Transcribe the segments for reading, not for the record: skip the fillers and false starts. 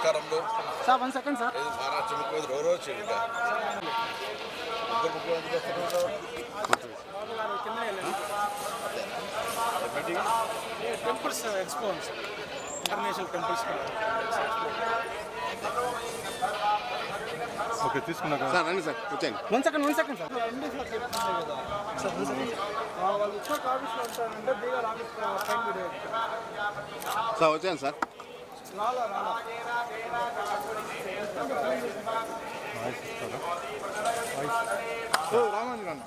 నమస్కారంలో sir 1 second sir. ఇది మహారాష్ట్ర ముఖ్యమంత్రి ఎవరో చెబుతా ముఖ్యమంత్రి temples expo international temples. Okay తీసుకున్నాక సార్ రండి సార్ వచ్చాను. 1 సెకండ్ సార్. రండి సార్ చెప్తున్నా కదా సార్ 1 సెకండ్. వాళ్ళు వచ్చాక ఆఫీస్లో ఉంటారంటే బీఆర్ ఆఫీస్ టైం వీడియో సార్ వచ్చాను సార్. రాలా వాయిస్ ఇస్తారా రామంది రాను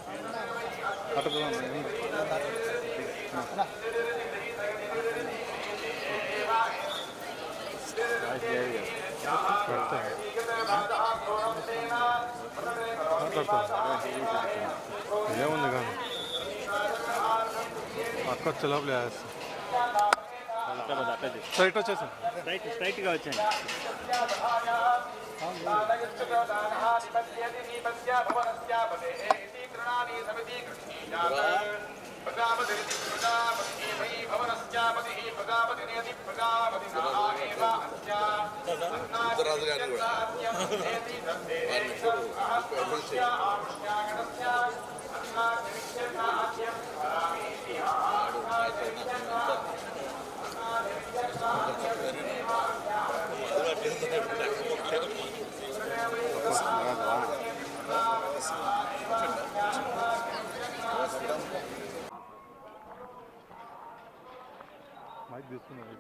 అటు పోదాం. ఏముంది కానీ అక్క వచ్చే లోపల స్ట్రైట్ వచ్చేసాను. స్ట్రైట్గా వచ్చాను. ఉత్తరాజు గారిని కూడా మైక్ తీసుకున్నాను.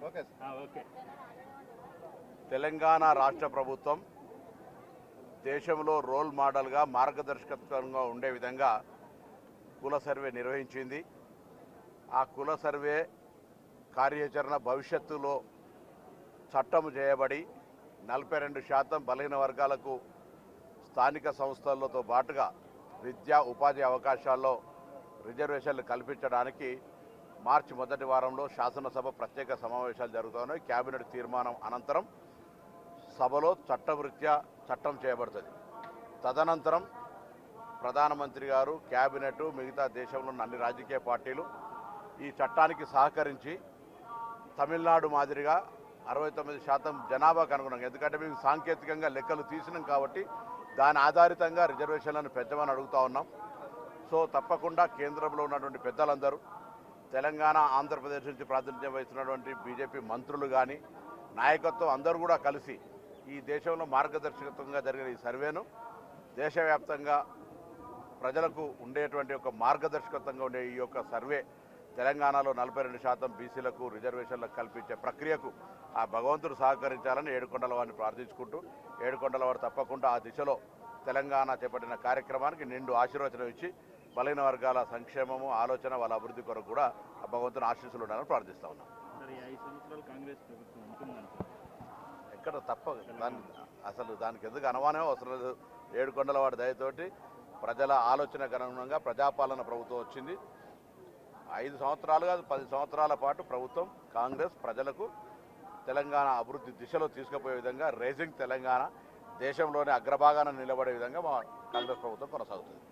ఓకే. తెలంగాణ రాష్ట్ర ప్రభుత్వం దేశంలో రోల్ మోడల్గా మార్గదర్శకత్వంగా ఉండే విధంగా కుల సర్వే నిర్వహించింది. ఆ కుల సర్వే కార్యాచరణ భవిష్యత్తులో చట్టం చేయబడి 42% బలహీన వర్గాలకు స్థానిక సంస్థలతో పాటుగా విద్యా ఉపాధి అవకాశాల్లో రిజర్వేషన్లు కల్పించడానికి మార్చి మొదటి వారంలో శాసనసభ ప్రత్యేక సమావేశాలు జరుగుతున్నాయి. కేబినెట్ తీర్మానం అనంతరం సభలో చట్టరీత్యా చట్టం చేయబడుతుంది. తదనంతరం ప్రధానమంత్రి గారు, కేబినెట్, మిగతా దేశంలో ఉన్న అన్ని రాజకీయ పార్టీలు ఈ చట్టానికి సహకరించి తమిళనాడు మాదిరిగా 69% జనాభాకు అనుగుణంగా, ఎందుకంటే మేము సాంకేతికంగా లెక్కలు తీసినాం కాబట్టి దాని ఆధారితంగా రిజర్వేషన్లను పెంచమని అడుగుతూ ఉన్నాం. సో తప్పకుండా కేంద్రంలో ఉన్నటువంటి పెద్దలందరూ, తెలంగాణ, ఆంధ్రప్రదేశ్ నుంచి ప్రాతినిధ్యం వహిస్తున్నటువంటి బీజేపీ మంత్రులు కానీ, నాయకత్వం అందరూ కూడా కలిసి ఈ దేశంలో మార్గదర్శకత్వంగా జరిగిన ఈ సర్వేను దేశవ్యాప్తంగా ప్రజలకు ఉండేటువంటి ఒక మార్గదర్శకత్వంగా ఉండే ఈ యొక్క సర్వే తెలంగాణలో 42% బీసీలకు రిజర్వేషన్లకు కల్పించే ప్రక్రియకు ఆ భగవంతుడు సహకరించాలని ఏడుకొండల వారిని ప్రార్థించుకుంటూ, ఏడుకొండల వారు తప్పకుండా ఆ దిశలో తెలంగాణ చేపట్టిన కార్యక్రమానికి నిండు ఆశీర్వచనం ఇచ్చి బలహీన వర్గాల సంక్షేమము, ఆలోచన, వాళ్ళ అభివృద్ధి కొరకు కూడా ఆ భగవంతుని ఆశీస్సులు ఉండాలని ప్రార్థిస్తూ ఉన్నాం. ఎక్కడ తప్ప దానికి ఎందుకు అనుమానం అవసరం లేదు. ఏడుకొండల వాడి దయతోటి ప్రజల ఆలోచనకు అనుగుణంగా ప్రజాపాలన ప్రభుత్వం వచ్చింది. 5 సంవత్సరాలు కాదు, 10 సంవత్సరాల పాటు ప్రభుత్వం కాంగ్రెస్ ప్రజలకు తెలంగాణ అభివృద్ధి దిశలో తీసుకుపోయే విధంగా రైజింగ్ తెలంగాణ దేశంలోనే అగ్రభాగాన నిలబడే విధంగా మా కాంగ్రెస్ ప్రభుత్వం కొనసాగుతుంది.